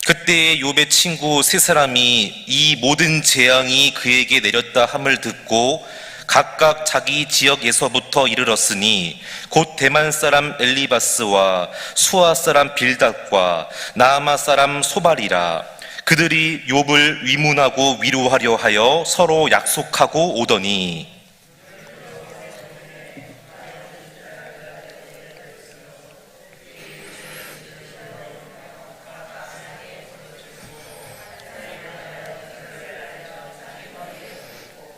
그때 욥의 친구 세 사람이 이 모든 재앙이 그에게 내렸다 함을 듣고 각각 자기 지역에서부터 이르렀으니 곧 대만 사람 엘리바스와 수아 사람 빌닷과 나아마 사람 소발이라. 그들이 욥을 위문하고 위로하려 하여 서로 약속하고 오더니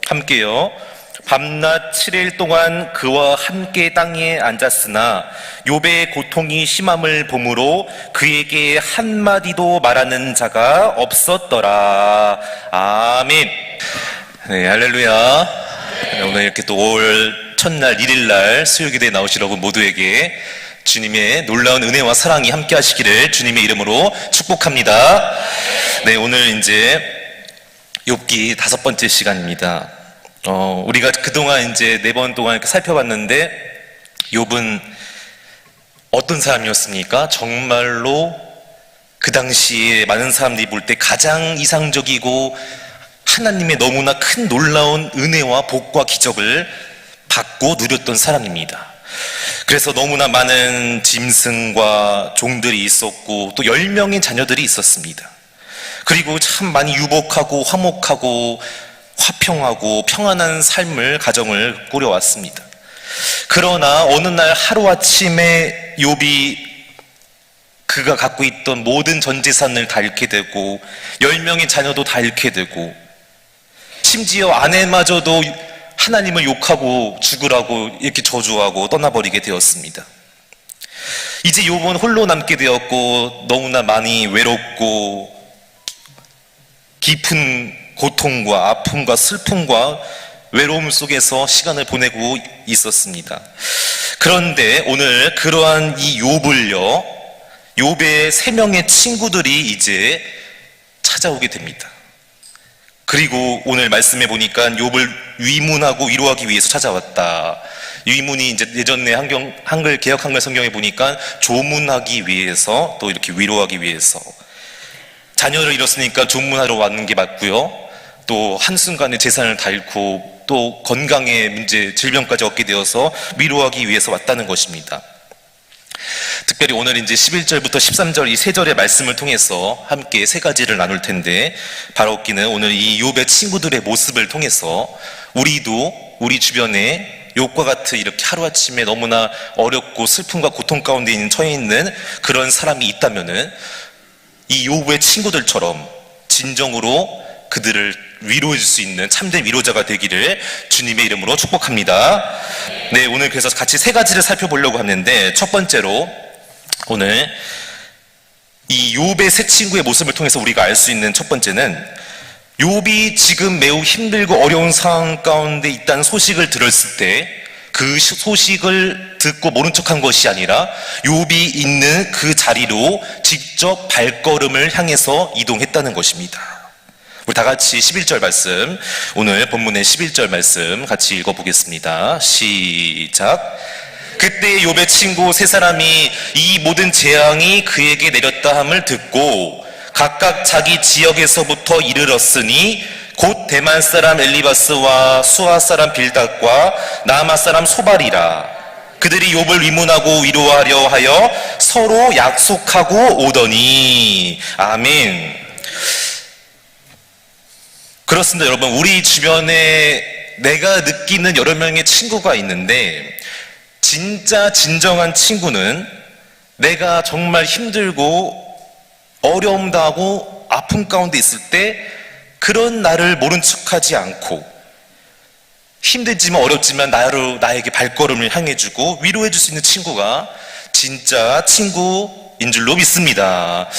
함께요. 밤낮 7일 동안 그와 함께 땅에 앉았으나 욥의 고통이 심함을 보므로 그에게 한마디도 말하는 자가 없었더라. 아멘. 네, 할렐루야. 네, 오늘 이렇게 또 5월 첫날 1일날 수요기도에 나오신 여러분 모두에게 주님의 놀라운 은혜와 사랑이 함께 하시기를 주님의 이름으로 축복합니다. 네, 오늘 이제 욥기 5번째 시간입니다. 우리가 그동안 이제 4번 동안 이렇게 살펴봤는데 욥은 어떤 사람이었습니까? 정말로 그 당시에 많은 사람들이 볼 때 가장 이상적이고 하나님의 너무나 큰 놀라운 은혜와 복과 기적을 받고 누렸던 사람입니다. 그래서 너무나 많은 짐승과 종들이 있었고 또 10명의 자녀들이 있었습니다. 그리고 참 많이 유복하고 화목하고 화평하고 평안한 삶을 가정을 꾸려왔습니다. 그러나 어느 날 하루아침에 욥이 그가 갖고 있던 모든 전 재산을 다 잃게 되고 10명의 자녀도 다 잃게 되고 심지어 아내마저도 하나님을 욕하고 죽으라고 이렇게 저주하고 떠나버리게 되었습니다. 이제 욥은 홀로 남게 되었고 너무나 많이 외롭고 깊은 고통과 아픔과 슬픔과 외로움 속에서 시간을 보내고 있었습니다. 그런데 오늘 그러한 이 욥을요, 욥의 3명의 친구들이 이제 찾아오게 됩니다. 그리고 오늘 말씀해 보니까 욥을 위문하고 위로하기 위해서 찾아왔다. 위문이 이제 예전에 한글 개역 한글 성경에 보니까 조문하기 위해서 또 이렇게 위로하기 위해서 자녀를 잃었으니까 조문하러 왔는 게 맞고요. 또 한순간에 재산을 다 잃고 또 건강의 문제, 질병까지 얻게 되어서 위로하기 위해서 왔다는 것입니다. 특별히 오늘 이제 11절부터 13절 이 3절의 말씀을 통해서 함께 3가지를 나눌 텐데 바라옵기는 오늘 이 욥의 친구들의 모습을 통해서 우리도 우리 주변에 욥과 같은 이렇게 하루아침에 너무나 어렵고 슬픔과 고통 가운데 처해 있는 그런 사람이 있다면은 이 욥의 친구들처럼 진정으로 그들을 위로해 줄 수 있는 참된 위로자가 되기를 주님의 이름으로 축복합니다. 네, 오늘 그래서 같이 3가지를 살펴보려고 하는데 첫 번째로 오늘 이 욥의 세 친구의 모습을 통해서 우리가 알 수 있는 첫 번째는 욥이 지금 매우 힘들고 어려운 상황 가운데 있다는 소식을 들었을 때 그 소식을 듣고 모른 척한 것이 아니라 욥이 있는 그 자리로 직접 발걸음을 향해서 이동했다는 것입니다. 우리 다 같이 11절 말씀, 오늘 본문의 11절 말씀 같이 읽어보겠습니다. 시작. 그때 욥의 친구 3사람이 이 모든 재앙이 그에게 내렸다 함을 듣고 각각 자기 지역에서부터 이르렀으니 곧 대만 사람 엘리바스와 수아 사람 빌닷과 나아마 사람 소발이라. 그들이 욥을 위문하고 위로하려 하여 서로 약속하고 오더니. 아멘. 그렇습니다, 여러분. 우리 주변에 내가 느끼는 여러 명의 친구가 있는데 진짜 진정한 친구는 내가 정말 힘들고 어려움 당하고 아픔 가운데 있을 때 그런 나를 모른 척하지 않고 힘들지만 어렵지만 나에게 발걸음을 향해주고 위로해줄 수 있는 친구가 진짜 친구인 줄로 믿습니다.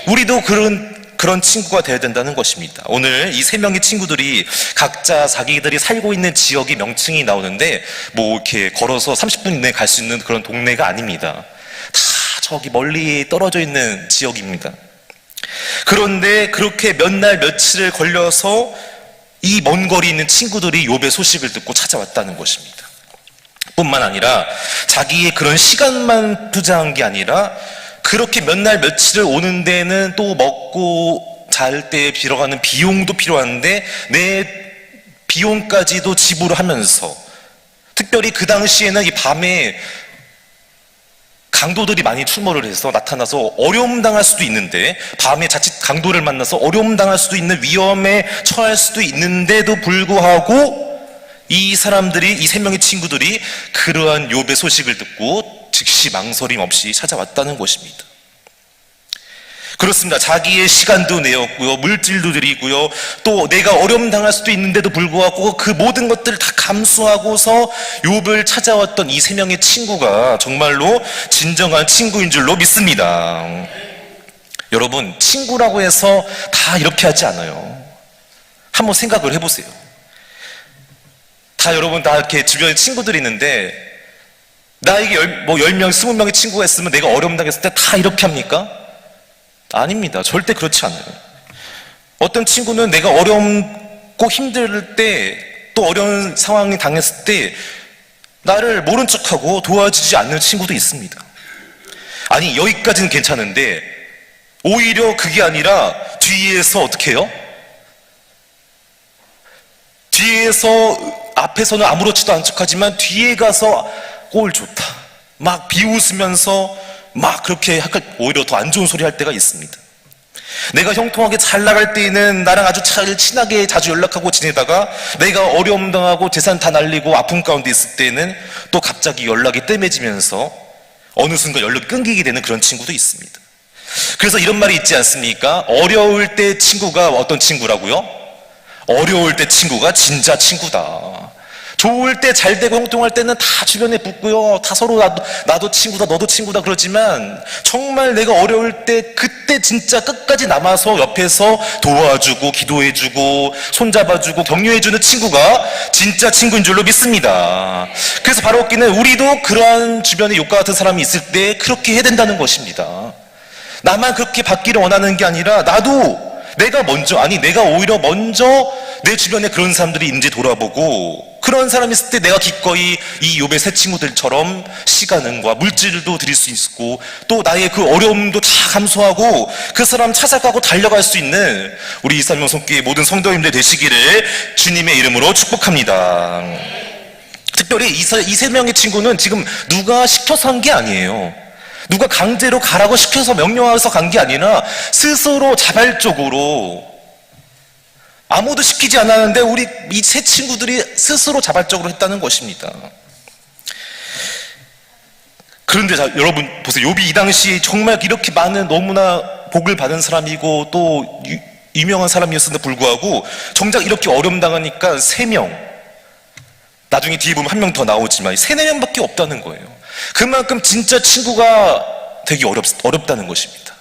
우리도 그런 친구가 되어야 된다는 것입니다. 오늘 이 3명의 친구들이 각자 자기들이 살고 있는 지역의 명칭이 나오는데 뭐 이렇게 걸어서 30분 이내에 갈 수 있는 그런 동네가 아닙니다. 다 저기 멀리 떨어져 있는 지역입니다. 그런데 그렇게 몇 날 며칠을 걸려서 이 먼 거리 있는 친구들이 욥의 소식을 듣고 찾아왔다는 것입니다. 뿐만 아니라 자기의 그런 시간만 투자한 게 아니라 그렇게 몇 날 며칠을 오는 데는 또 먹고 잘 때 들어가는 비용도 필요한데 내 비용까지도 지불하면서, 특별히 그 당시에는 이 밤에 강도들이 많이 출몰을 해서 나타나서 어려움 당할 수도 있는데, 밤에 자칫 강도를 만나서 어려움 당할 수도 있는 위험에 처할 수도 있는데도 불구하고 이 사람들이, 이 세 명의 친구들이 그러한 욥의 소식을 듣고 즉시 망설임 없이 찾아왔다는 것입니다. 그렇습니다. 자기의 시간도 내었고요, 물질도 드리고요, 또 내가 어려움 당할 수도 있는데도 불구하고 그 모든 것들을 다 감수하고서 욥을 찾아왔던 이 세 명의 친구가 정말로 진정한 친구인 줄로 믿습니다. 여러분, 친구라고 해서 다 이렇게 하지 않아요. 한번 생각을 해보세요. 여러분 다 이렇게 주변에 친구들이 있는데, 나에게 10명, 20명의 친구가 있으면 내가 어려움 당했을 때 다 이렇게 합니까? 아닙니다. 절대 그렇지 않아요. 어떤 친구는 내가 어렵고 힘들 때, 또 어려운 상황이 당했을 때 나를 모른 척하고 도와주지 않는 친구도 있습니다. 아니, 여기까지는 괜찮은데 오히려 그게 아니라 뒤에서 어떻게 해요? 뒤에서, 앞에서는 아무렇지도 않은 척하지만 뒤에 가서 꼴 좋다, 막 비웃으면서 막 그렇게 오히려 더 안 좋은 소리 할 때가 있습니다. 내가 형통하게 잘 나갈 때에는 나랑 아주 친하게 자주 연락하고 지내다가 내가 어려움 당하고 재산 다 날리고 아픔 가운데 있을 때는 또 갑자기 연락이 뜸해지면서 어느 순간 연락이 끊기게 되는 그런 친구도 있습니다. 그래서 이런 말이 있지 않습니까? 어려울 때 친구가 어떤 친구라고요? 어려울 때 친구가 진짜 친구다. 좋을 때 잘 되고 형통할 때는 다 주변에 붙고요, 다 서로 나도 친구다, 너도 친구다 그러지만 정말 내가 어려울 때 그때 진짜 끝까지 남아서 옆에서 도와주고 기도해주고 손잡아주고 격려해주는 친구가 진짜 친구인 줄로 믿습니다. 그래서 바로 웃기는, 우리도 그러한 주변에 욥과 같은 사람이 있을 때 그렇게 해야 된다는 것입니다. 나만 그렇게 받기를 원하는 게 아니라 내가 오히려 먼저 내 주변에 그런 사람들이 있는지 돌아보고, 그런 사람이 있을 때 내가 기꺼이 이 욥의 세 친구들처럼 시간과 물질도 드릴 수 있고, 또 나의 그 어려움도 다 감수하고 그 사람 찾아가고 달려갈 수 있는 우리 이산명 손교회 모든 성도님들 되시기를 주님의 이름으로 축복합니다. 특별히 이 세 명의 친구는 지금 누가 시켜서 한 게 아니에요. 누가 강제로 가라고 시켜서 명령해서 간 게 아니라 스스로 자발적으로, 아무도 시키지 않았는데 우리 이 세 친구들이 스스로 자발적으로 했다는 것입니다. 그런데 여러분 보세요. 욥이 이 당시 정말 이렇게 많은, 너무나 복을 받은 사람이고 또 유명한 사람이었음에도 불구하고 정작 이렇게 어려움 당하니까 3명, 나중에 뒤에 보면 1명 더 나오지만 3-4명밖에 없다는 거예요. 그만큼 진짜 친구가 되기 어렵다는 것입니다.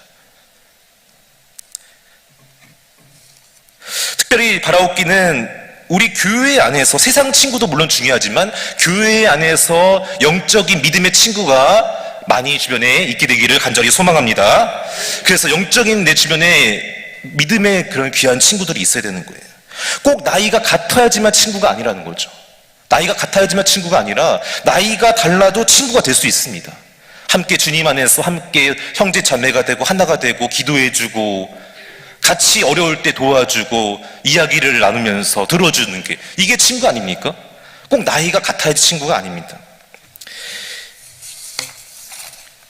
특별히 바라옵기는 우리 교회 안에서, 세상 친구도 물론 중요하지만 교회 안에서 영적인 믿음의 친구가 많이 주변에 있게 되기를 간절히 소망합니다. 그래서 영적인 내 주변에 믿음의 그런 귀한 친구들이 있어야 되는 거예요. 꼭 나이가 같아야지만 친구가 아니라는 거죠. 나이가 같아야지만 친구가 아니라 나이가 달라도 친구가 될 수 있습니다. 함께 주님 안에서 함께 형제 자매가 되고 하나가 되고 기도해주고 같이 어려울 때 도와주고 이야기를 나누면서 들어주는 게, 이게 친구 아닙니까? 꼭 나이가 같아야지 친구가 아닙니다.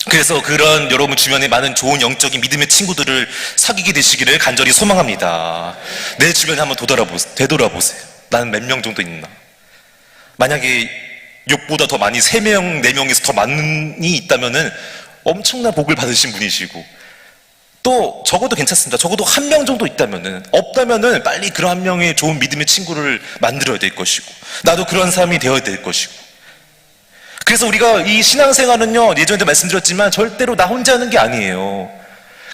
그래서 그런 여러분 주변에 많은 좋은 영적인 믿음의 친구들을 사귀게 되시기를 간절히 소망합니다. 내 주변에 한번 되돌아보세요. 나는 몇 명 정도 있나? 만약에 욥보다 더 많이 3명, 4명에서 더 많이 있다면은 엄청난 복을 받으신 분이시고, 또 적어도 괜찮습니다. 적어도 1명 정도 있다면은, 없다면은 빨리 그런 1명의 좋은 믿음의 친구를 만들어야 될 것이고, 나도 그런 사람이 되어야 될 것이고. 그래서 우리가 이 신앙생활은요, 예전에도 말씀드렸지만 절대로 나 혼자 하는 게 아니에요.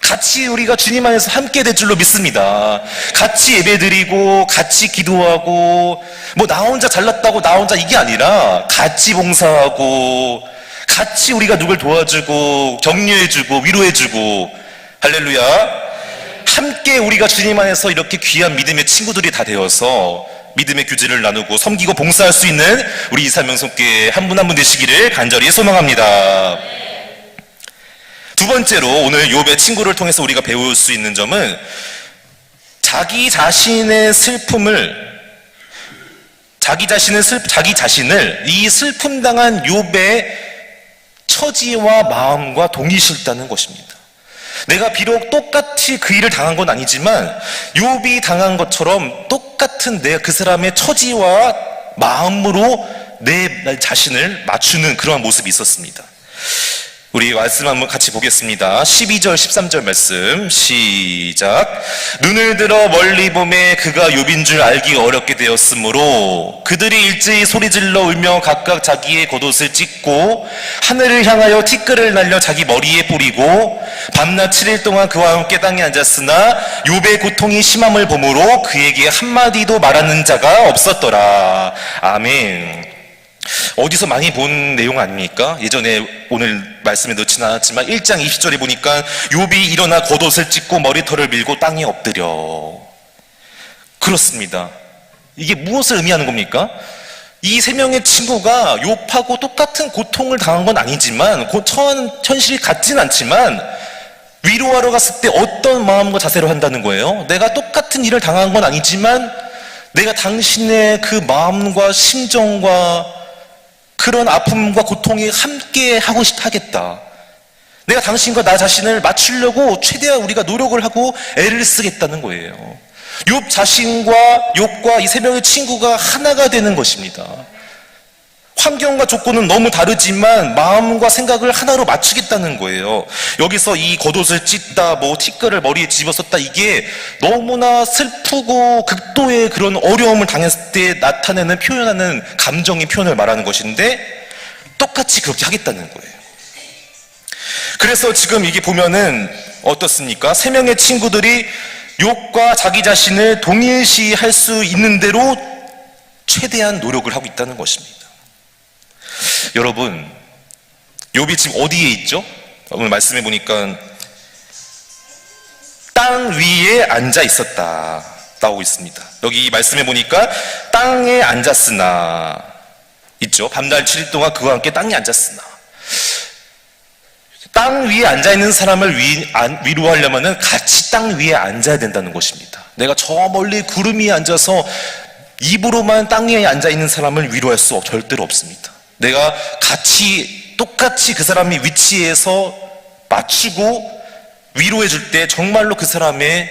같이 우리가 주님 안에서 함께 될 줄로 믿습니다. 같이 예배드리고 같이 기도하고, 뭐 나 혼자 잘났다고 나 혼자 이게 아니라 같이 봉사하고 같이 우리가 누굴 도와주고 격려해주고 위로해주고, 할렐루야, 함께 우리가 주님 안에서 이렇게 귀한 믿음의 친구들이 다 되어서 믿음의 교제를 나누고 섬기고 봉사할 수 있는 우리 이산명 손교회 한 분 한 분 되시기를 간절히 소망합니다. 두 번째로 오늘 욥의 친구를 통해서 우리가 배울 수 있는 점은 자기 자신의 슬픔을 자기 자신을 이 슬픔 당한 욥의 처지와 마음과 동의시했다는 것입니다. 내가 비록 똑같이 그 일을 당한 건 아니지만 욥이 당한 것처럼 똑같은 내가 그 사람의 처지와 마음으로 내 자신을 맞추는 그러한 모습이 있었습니다. 우리 말씀 한번 같이 보겠습니다. 12절 13절 말씀 시작. 눈을 들어 멀리 보매 그가 욥인 줄 알기 어렵게 되었으므로 그들이 일제히 소리질러 울며 각각 자기의 겉옷을 찢고 하늘을 향하여 티끌을 날려 자기 머리에 뿌리고 밤낮 7일 동안 그와 함께 땅에 앉았으나 욥의 고통이 심함을 보므로 그에게 한마디도 말하는 자가 없었더라. 아멘. 어디서 많이 본 내용 아닙니까? 예전에 오늘 말씀에 넣지는 않았지만 1장 20절에 보니까 욥이 일어나 겉옷을 찢고 머리털을 밀고 땅에 엎드려. 그렇습니다. 이게 무엇을 의미하는 겁니까? 이 세 명의 친구가 욥하고 똑같은 고통을 당한 건 아니지만 처한 현실이 같진 않지만 위로하러 갔을 때 어떤 마음과 자세로 한다는 거예요? 내가 똑같은 일을 당한 건 아니지만 내가 당신의 그 마음과 심정과 그런 아픔과 고통이 함께 하겠다. 내가 당신과 나 자신을 맞추려고 최대한 우리가 노력을 하고 애를 쓰겠다는 거예요. 욥 자신과 욥과 이 세 명의 친구가 하나가 되는 것입니다. 환경과 조건은 너무 다르지만 마음과 생각을 하나로 맞추겠다는 거예요. 여기서 이 겉옷을 찢다, 티끌을 머리에 집어썼다, 이게 너무나 슬프고 극도의 그런 어려움을 당했을 때 나타내는 표현하는 감정의 표현을 말하는 것인데 똑같이 그렇게 하겠다는 거예요. 그래서 지금 이게 보면은 어떻습니까? 세 명의 친구들이 욥과 자기 자신을 동일시할 수 있는 대로 최대한 노력을 하고 있다는 것입니다. 여러분, 욥이 지금 어디에 있죠? 오늘 말씀해 보니까 땅 위에 앉아 있었다 나오고 있습니다. 여기 말씀해 보니까 땅에 앉았으나 있죠. 밤낮 7일 동안 그와 함께 땅에 앉았으나, 땅 위에 앉아 있는 사람을 위로하려면 같이 땅 위에 앉아야 된다는 것입니다. 내가 저 멀리 구름 위에 앉아서 입으로만 땅 위에 앉아 있는 사람을 위로할 수 절대로 없습니다. 내가 똑같이 그 사람의 위치에서 맞추고 위로해 줄 때 정말로 그 사람의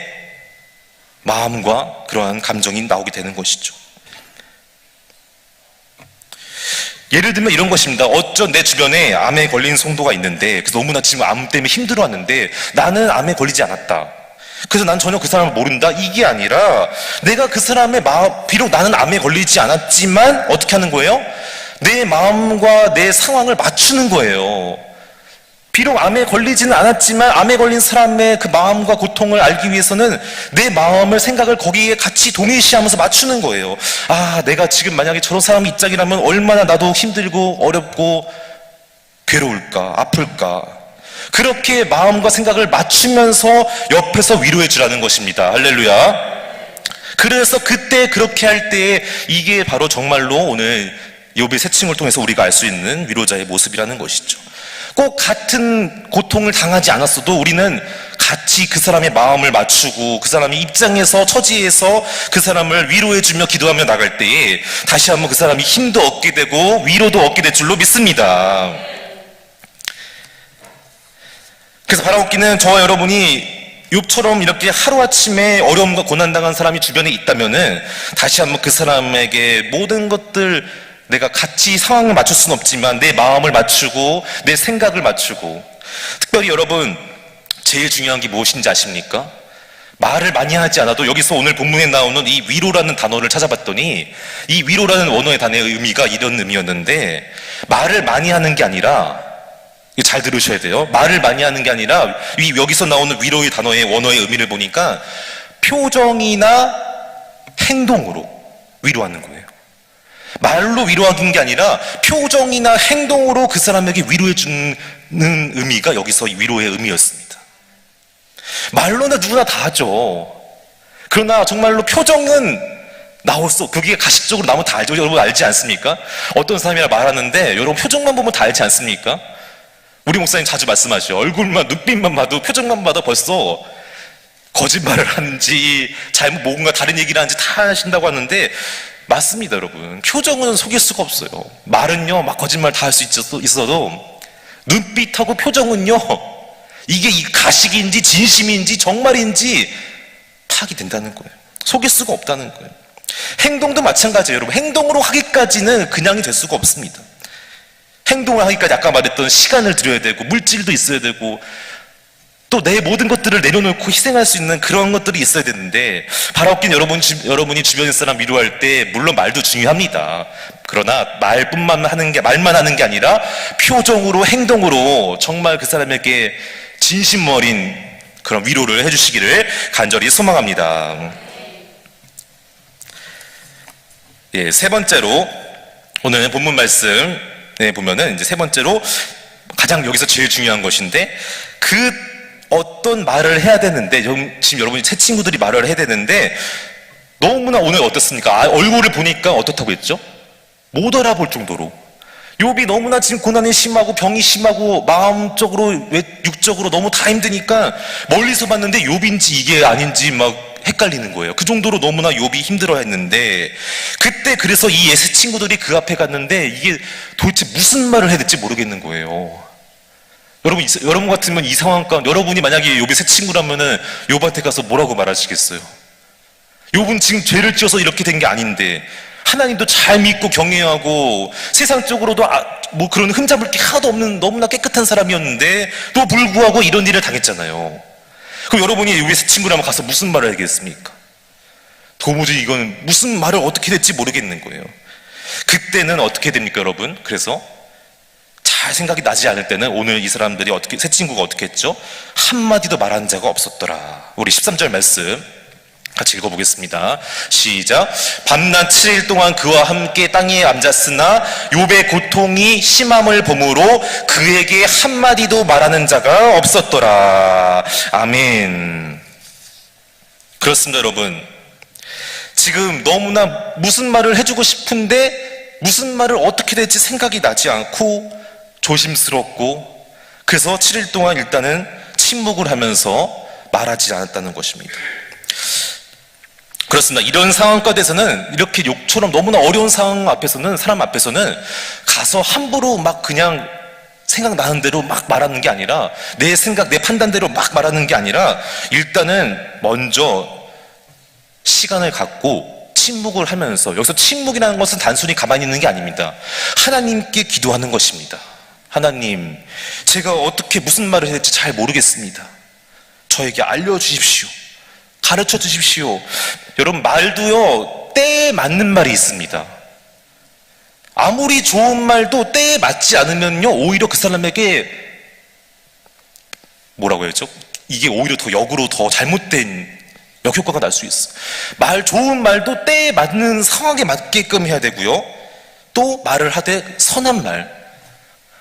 마음과 그러한 감정이 나오게 되는 것이죠. 예를 들면 이런 것입니다. 내 주변에 암에 걸린 성도가 있는데 너무나 지금 암 때문에 힘들어하는데 나는 암에 걸리지 않았다. 그래서 난 전혀 그 사람을 모른다. 이게 아니라 내가 그 사람의 비록 나는 암에 걸리지 않았지만 어떻게 하는 거예요? 내 마음과 내 상황을 맞추는 거예요. 비록 암에 걸리지는 않았지만 암에 걸린 사람의 그 마음과 고통을 알기 위해서는 내 마음을, 생각을 거기에 같이 동일시하면서 맞추는 거예요. 내가 지금 만약에 저런 사람 입장이라면 얼마나 나도 힘들고 어렵고 괴로울까, 아플까. 그렇게 마음과 생각을 맞추면서 옆에서 위로해 주라는 것입니다. 할렐루야. 그래서 그때 그렇게 할 때에 이게 바로 정말로 오늘 욥의 세 친구를 통해서 우리가 알 수 있는 위로자의 모습이라는 것이죠. 꼭 같은 고통을 당하지 않았어도 우리는 같이 그 사람의 마음을 맞추고 그 사람의 입장에서, 처지에서 그 사람을 위로해주며 기도하며 나갈 때에 다시 한번 그 사람이 힘도 얻게 되고 위로도 얻게 될 줄로 믿습니다. 그래서 바라옵기는 저와 여러분이 욥처럼 이렇게 하루아침에 어려움과 고난당한 사람이 주변에 있다면은 다시 한번 그 사람에게 모든 것들, 내가 같이 상황을 맞출 수는 없지만 내 마음을 맞추고 내 생각을 맞추고, 특별히 여러분 제일 중요한 게 무엇인지 아십니까? 말을 많이 하지 않아도 여기서 오늘 본문에 나오는 이 위로라는 단어를 찾아봤더니 이 위로라는 원어의 단어의 의미가 이런 의미였는데, 말을 많이 하는 게 아니라, 잘 들으셔야 돼요. 말을 많이 하는 게 아니라 여기서 나오는 위로의 단어의 원어의 의미를 보니까 표정이나 행동으로 위로하는 거예요. 말로 위로하는 게 아니라 표정이나 행동으로 그 사람에게 위로해주는 의미가 여기서 위로의 의미였습니다. 말로는 누구나 다 하죠. 그러나 정말로 표정은 그게 가식적으로 나오면 다 알죠. 여러분 알지 않습니까? 어떤 사람이랑 말하는데 여러분 표정만 보면 다 알지 않습니까? 우리 목사님 자주 말씀하시죠. 얼굴만, 눈빛만 봐도, 표정만 봐도 벌써 거짓말을 하는지 잘못 뭔가 다른 얘기를 하는지 다 하신다고 하는데, 맞습니다, 여러분. 표정은 속일 수가 없어요. 말은요, 막 거짓말 다 할 수 있어도 눈빛하고 표정은요, 이게 이 가식인지 진심인지 정말인지 파악이 된다는 거예요. 속일 수가 없다는 거예요. 행동도 마찬가지예요, 여러분. 행동으로 하기까지는 그냥이 될 수가 없습니다. 행동을 하기까지 아까 말했던 시간을 들여야 되고, 물질도 있어야 되고, 또 내 모든 것들을 내려놓고 희생할 수 있는 그런 것들이 있어야 되는데, 바라옵긴 여러분이 주변의 사람 위로할 때 물론 말도 중요합니다. 그러나 말만 하는 게 아니라 표정으로, 행동으로 정말 그 사람에게 진심 어린 그런 위로를 해주시기를 간절히 소망합니다. 예, 세 번째로 오늘 본문 말씀에 보면은 이제 세 번째로 가장 여기서 제일 중요한 것인데, 그 어떤 말을 해야 되는데, 지금 여러분이 새 친구들이 말을 해야 되는데, 너무나 오늘 어떻습니까? 얼굴을 보니까 어떻다고 했죠? 못 알아볼 정도로. 욥이 너무나 지금 고난이 심하고 병이 심하고 마음적으로, 육적으로 너무 다 힘드니까 멀리서 봤는데 욥인지 이게 아닌지 막 헷갈리는 거예요. 그 정도로 너무나 욥이 힘들어했는데, 그때 그래서 이 새 친구들이 그 앞에 갔는데 이게 도대체 무슨 말을 해야 될지 모르겠는 거예요. 여러분 같으면 이 상황 가운데, 여러분이 만약에 욥의 새 친구라면은 욥한테 가서 뭐라고 말하시겠어요? 욥은 지금 죄를 지어서 이렇게 된 게 아닌데, 하나님도 잘 믿고 경외하고 세상적으로도 뭐 그런 흠잡을 게 하나도 없는 너무나 깨끗한 사람이었는데, 또 불구하고 이런 일을 당했잖아요. 그럼 여러분이 욥의 새 친구라면 가서 무슨 말을 하겠습니까? 도무지 이건 무슨 말을 어떻게 될지 모르겠는 거예요. 그때는 어떻게 됩니까, 여러분? 그래서 잘 생각이 나지 않을 때는 오늘 이 사람들이 새 친구가 어떻게 했죠? 한마디도 말한 자가 없었더라. 우리 13절 말씀 같이 읽어보겠습니다. 시작. 밤낮 7일 동안 그와 함께 땅에 앉았으나 욥의 고통이 심함을 보므로 그에게 한마디도 말하는 자가 없었더라. 아멘. 그렇습니다, 여러분. 지금 너무나 무슨 말을 해주고 싶은데 무슨 말을 어떻게 될지 생각이 나지 않고 조심스럽고, 그래서 7일 동안 일단은 침묵을 하면서 말하지 않았다는 것입니다. 그렇습니다. 이런 상황 가운데서는, 이렇게 욕처럼 너무나 어려운 상황 앞에서는, 사람 앞에서는 가서 함부로 막 그냥 생각나는 대로 막 말하는 게 아니라, 내 생각, 내 판단대로 막 말하는 게 아니라, 일단은 먼저 시간을 갖고 침묵을 하면서, 여기서 침묵이라는 것은 단순히 가만히 있는 게 아닙니다. 하나님께 기도하는 것입니다. 하나님, 제가 어떻게 무슨 말을 해야 될지 잘 모르겠습니다. 저에게 알려주십시오. 가르쳐 주십시오. 여러분, 말도요, 때에 맞는 말이 있습니다. 아무리 좋은 말도 때에 맞지 않으면요, 오히려 그 사람에게 뭐라고 해야죠? 이게 오히려 더 역으로 더 잘못된 역효과가 날 수 있어. 좋은 말도 때에 맞는 상황에 맞게끔 해야 되고요. 또 말을 하되 선한 말,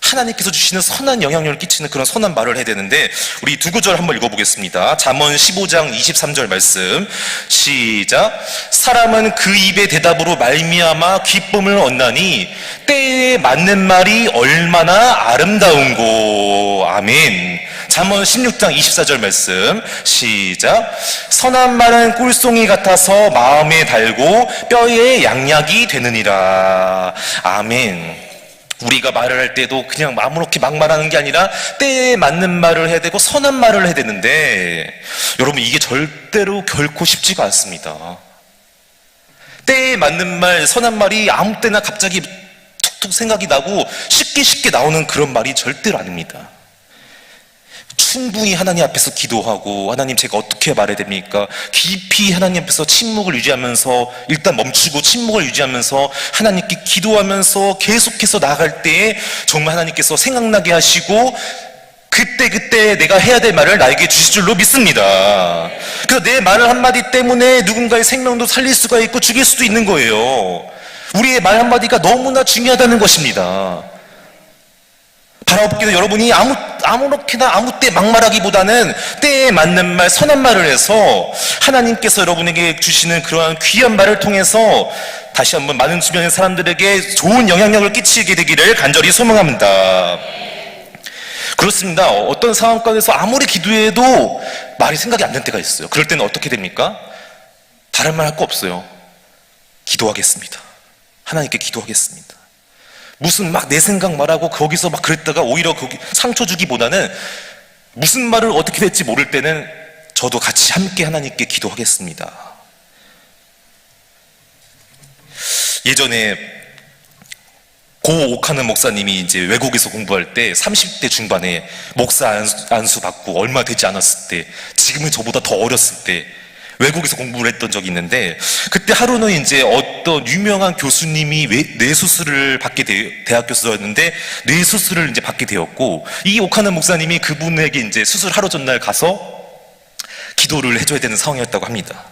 하나님께서 주시는 선한 영향력을 끼치는 그런 선한 말을 해야 되는데, 우리 두 구절 한번 읽어보겠습니다. 잠언 15장 23절 말씀 시작. 사람은 그 입의 대답으로 말미암아 기쁨을 얻나니 때에 맞는 말이 얼마나 아름다운고. 아멘. 잠언 16장 24절 말씀 시작. 선한 말은 꿀송이 같아서 마음에 달고 뼈에 양약이 되느니라. 아멘. 우리가 말을 할 때도 그냥 아무렇게 막 말하는 게 아니라 때에 맞는 말을 해야 되고 선한 말을 해야 되는데, 여러분, 이게 절대로 결코 쉽지가 않습니다. 때에 맞는 말, 선한 말이 아무 때나 갑자기 툭툭 생각이 나고 쉽게 나오는 그런 말이 절대로 아닙니다. 충분히 하나님 앞에서 기도하고, 하나님, 제가 어떻게 말해야 됩니까? 깊이 하나님 앞에서 침묵을 유지하면서, 일단 멈추고 침묵을 유지하면서 하나님께 기도하면서 계속해서 나아갈 때 정말 하나님께서 생각나게 하시고 그때 내가 해야 될 말을 나에게 주실 줄로 믿습니다. 그래서 내 말 한마디 때문에 누군가의 생명도 살릴 수가 있고 죽일 수도 있는 거예요. 우리의 말 한마디가 너무나 중요하다는 것입니다. 바라옵기도 여러분이 아무렇게나 아무 때 막말하기보다는 때에 맞는 말, 선한 말을 해서 하나님께서 여러분에게 주시는 그러한 귀한 말을 통해서 다시 한번 많은 주변의 사람들에게 좋은 영향력을 끼치게 되기를 간절히 소망합니다. 그렇습니다. 어떤 상황 가운데서 아무리 기도해도 말이 생각이 안 날 때가 있어요. 그럴 때는 어떻게 됩니까? 다른 말 할 거 없어요. 기도하겠습니다. 하나님께 기도하겠습니다. 무슨 막 내 생각 말하고 거기서 막 그랬다가 오히려 거기 상처 주기보다는 무슨 말을 어떻게 될지 모를 때는 저도 같이 함께 하나님께 기도하겠습니다. 예전에 고 오카는 목사님이 이제 외국에서 공부할 때 30대 중반에 목사 안수 받고 얼마 되지 않았을 때, 지금은 저보다 더 어렸을 때 외국에서 공부를 했던 적이 있는데, 그때 하루는 이제 어떤 유명한 교수님이 뇌 수술을 받게 대학 교수였는데 뇌 수술을 이제 받게 되었고, 이 오카는 목사님이 그분에게 이제 수술 하루 전날 가서 기도를 해줘야 되는 상황이었다고 합니다.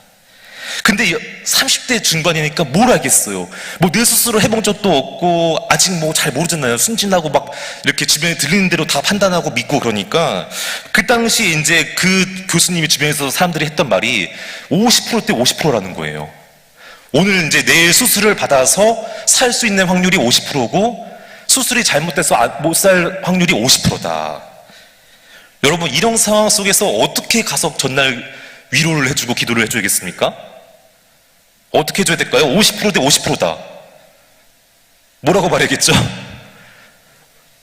근데 30대 중반이니까 뭘 알겠어요. 뭐 뇌수술을 해본 적도 없고 아직 뭐 잘 모르잖아요. 순진하고 막 이렇게 주변에 들리는 대로 다 판단하고 믿고. 그러니까 그 당시 이제 그 교수님이 주변에서 사람들이 했던 말이 50%대 50%라는 거예요. 오늘 이제 뇌 수술을 받아서 살 수 있는 확률이 50%고 수술이 잘못돼서 못 살 확률이 50%다. 여러분, 이런 상황 속에서 어떻게 가서 전날 위로를 해주고 기도를 해줘야겠습니까? 어떻게 해줘야 될까요? 50%대 50%다. 뭐라고 말해야겠죠?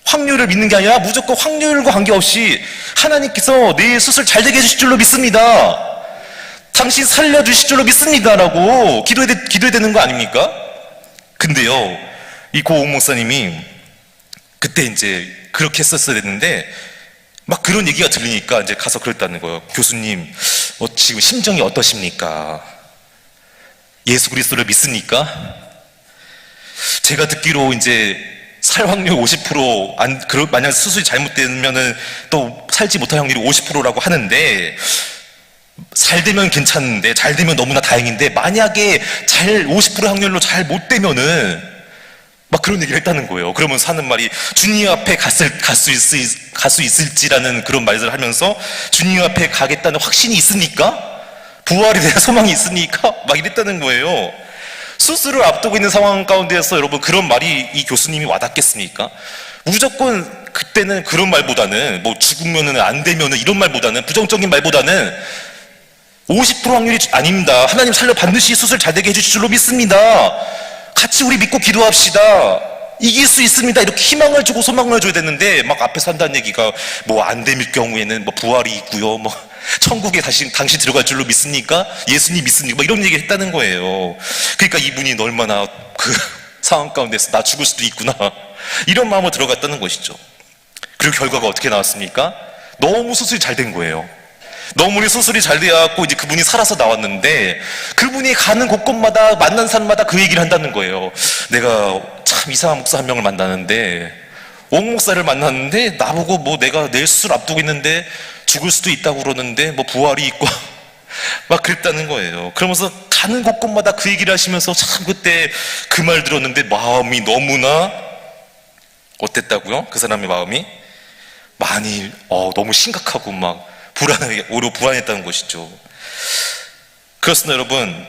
확률을 믿는 게 아니라 무조건 확률과 관계없이 하나님께서 내 수술 잘 되게 해주실 줄로 믿습니다. 당신 살려주실 줄로 믿습니다. 라고 기도해야 되는 거 아닙니까? 근데요, 이 고옥 목사님이 그때 이제 그렇게 했었어야 됐는데, 막 그런 얘기가 들리니까 이제 가서 그랬다는 거예요. 교수님, 지금 심정이 어떠십니까? 예수 그리스도를 믿습니까? 제가 듣기로 이제 살 확률 50%, 만약 수술이 잘못되면은 또 살지 못할 확률이 50%라고 하는데, 잘 되면 괜찮은데, 잘 되면 너무나 다행인데, 만약에 50% 확률로 잘 못 되면은 막 그런 얘기를 했다는 거예요. 그러면서 하는 말이, 주님 앞에 갈 수 있을지라는 그런 말을 하면서, 주님 앞에 가겠다는 확신이 있습니까? 부활에 대한 소망이 있습니까? 막 이랬다는 거예요. 수술을 앞두고 있는 상황 가운데서 여러분, 그런 말이 이 교수님이 와닿겠습니까? 무조건 그때는 그런 말보다는, 뭐 죽으면은 안 되면은 이런 말보다는, 부정적인 말보다는 50% 확률이 아닙니다. 하나님 살려 반드시 수술 잘 되게 해주실 줄로 믿습니다. 같이 우리 믿고 기도합시다. 이길 수 있습니다. 이렇게 희망을 주고 소망을 줘야 되는데, 막 앞에서 한다는 얘기가 뭐 안 될 경우에는 뭐 부활이 있고요, 뭐 천국에 당신 들어갈 줄로 믿습니까? 예수님 믿습니까? 뭐 이런 얘기를 했다는 거예요. 그러니까 이분이 얼마나 그 상황 가운데서 나 죽을 수도 있구나, 이런 마음으로 들어갔다는 것이죠. 그리고 결과가 어떻게 나왔습니까? 너무 수술이 잘 된 거예요. 너무 수술이 잘 돼갖고 이제 그분이 살아서 나왔는데, 그분이 가는 곳곳마다 만난 사람마다 그 얘기를 한다는 거예요. 내가 참 이상한 목사 한 명을 만나는데, 옥 목사를 만났는데 나보고 뭐 내가 내일 수술 앞두고 있는데 죽을 수도 있다고 그러는데 뭐 부활이 있고 막 그랬다는 거예요. 그러면서 가는 곳곳마다 그 얘기를 하시면서 참 그때 그 말 들었는데 마음이 너무나 어땠다고요? 그 사람의 마음이 많이 너무 심각하고 막 오히려 불안했다는 것이죠. 그렇습니다, 여러분.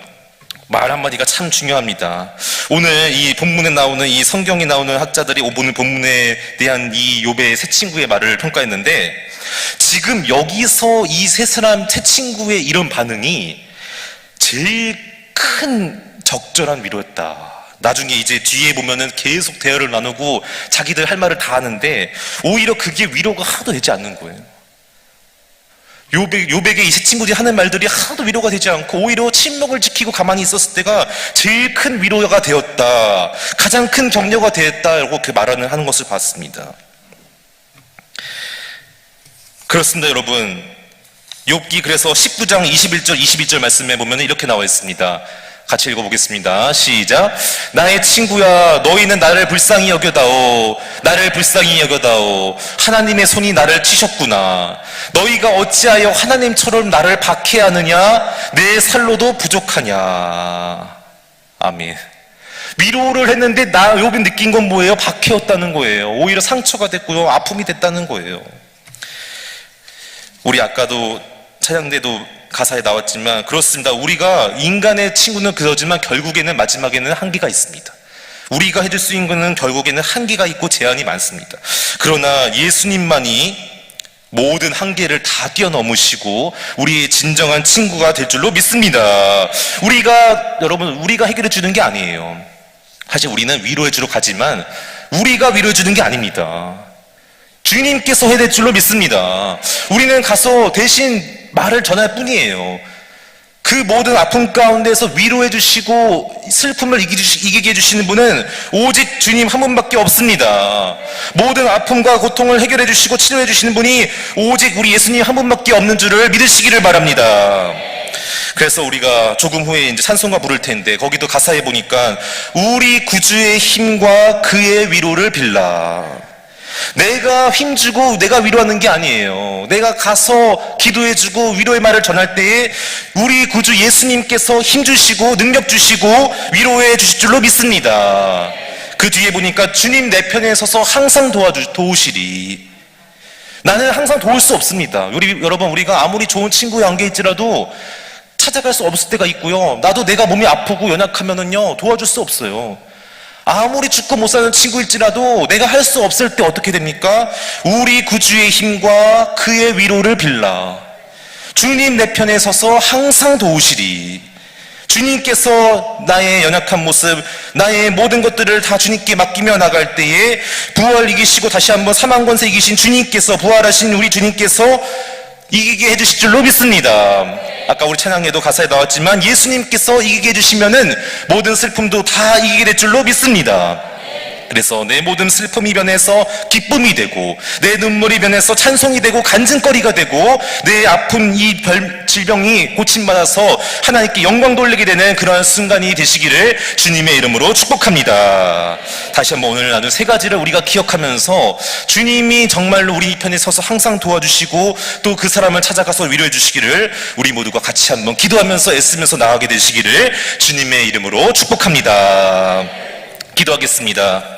말 한마디가 참 중요합니다. 오늘 이 본문에 나오는, 이 성경에 나오는 학자들이 오늘 본문에 대한 이 욥의 세 친구의 말을 평가했는데, 지금 여기서 이 세 친구의 이런 반응이 제일 큰 적절한 위로였다. 나중에 이제 뒤에 보면은 계속 대화를 나누고 자기들 할 말을 다 하는데, 오히려 그게 위로가 하나도 되지 않는 거예요. 욥에게 이 세 친구들이 하는 말들이 하나도 위로가 되지 않고 오히려 침묵을 지키고 가만히 있었을 때가 제일 큰 위로가 되었다, 가장 큰 격려가 되었다라고 그 말을 하는 것을 봤습니다. 그렇습니다, 여러분. 욥기 그래서 19장 21절 22절 말씀에 보면 이렇게 나와 있습니다. 같이 읽어보겠습니다. 시작. 나의 친구야, 너희는 나를 불쌍히 여겨다오. 나를 불쌍히 여겨다오. 하나님의 손이 나를 치셨구나. 너희가 어찌하여 하나님처럼 나를 박해하느냐? 내 살로도 부족하냐? 아멘. 위로를 했는데 욥이 느낀 건 뭐예요? 박해였다는 거예요. 오히려 상처가 됐고요, 아픔이 됐다는 거예요. 우리 아까도 찬양 때도 가사에 나왔지만 그렇습니다. 우리가 인간의 친구는 그러지만 결국에는 마지막에는 한계가 있습니다. 우리가 해줄 수 있는 것은 결국에는 한계가 있고 제한이 많습니다. 그러나 예수님만이 모든 한계를 다 뛰어넘으시고 우리의 진정한 친구가 될 줄로 믿습니다. 우리가 해결해 주는 게 아니에요. 사실 우리는 위로해 주러 가지만 우리가 위로해 주는 게 아닙니다. 주님께서 해야 될 줄로 믿습니다. 우리는 가서 대신 말을 전할 뿐이에요. 그 모든 아픔 가운데서 위로해 주시고 슬픔을 이기게 해주시는 분은 오직 주님 한 분밖에 없습니다. 모든 아픔과 고통을 해결해 주시고 치료해 주시는 분이 오직 우리 예수님 한 분밖에 없는 줄을 믿으시기를 바랍니다. 그래서 우리가 조금 후에 이제 찬송가 부를 텐데 거기도 가사에 보니까 우리 구주의 힘과 그의 위로를 빌라. 내가 힘주고 내가 위로하는 게 아니에요. 내가 가서 기도해주고 위로의 말을 전할 때에 우리 구주 예수님께서 힘주시고 능력 주시고 위로해 주실 줄로 믿습니다. 그 뒤에 보니까 주님 내 편에 서서 항상 도우시리. 나는 항상 도울 수 없습니다. 여러분 우리가 아무리 좋은 친구 관계에 있지라도 찾아갈 수 없을 때가 있고요. 나도 내가 몸이 아프고 연약하면은요 도와줄 수 없어요. 아무리 죽고 못 사는 친구일지라도 내가 할 수 없을 때 어떻게 됩니까? 우리 구주의 힘과 그의 위로를 빌라. 주님 내 편에 서서 항상 도우시리. 주님께서 나의 연약한 모습, 나의 모든 것들을 다 주님께 맡기며 나갈 때에 부활 이기시고 다시 한번 사망 권세 이기신 주님께서, 부활하신 우리 주님께서 이기게 해주실 줄로 믿습니다. 아까 우리 찬양에도 가사에 나왔지만 예수님께서 이기게 해주시면은 모든 슬픔도 다 이기게 될 줄로 믿습니다. 그래서 내 모든 슬픔이 변해서 기쁨이 되고 내 눈물이 변해서 찬송이 되고 간증거리가 되고 내 아픈 이 질병이 고침받아서 하나님께 영광 돌리게 되는 그러한 순간이 되시기를 주님의 이름으로 축복합니다. 다시 한번 오늘 나눈 세 가지를 우리가 기억하면서 주님이 정말로 우리 편에 서서 항상 도와주시고 또 그 사람을 찾아가서 위로해 주시기를 우리 모두가 같이 한번 기도하면서 애쓰면서 나아가게 되시기를 주님의 이름으로 축복합니다. 기도하겠습니다.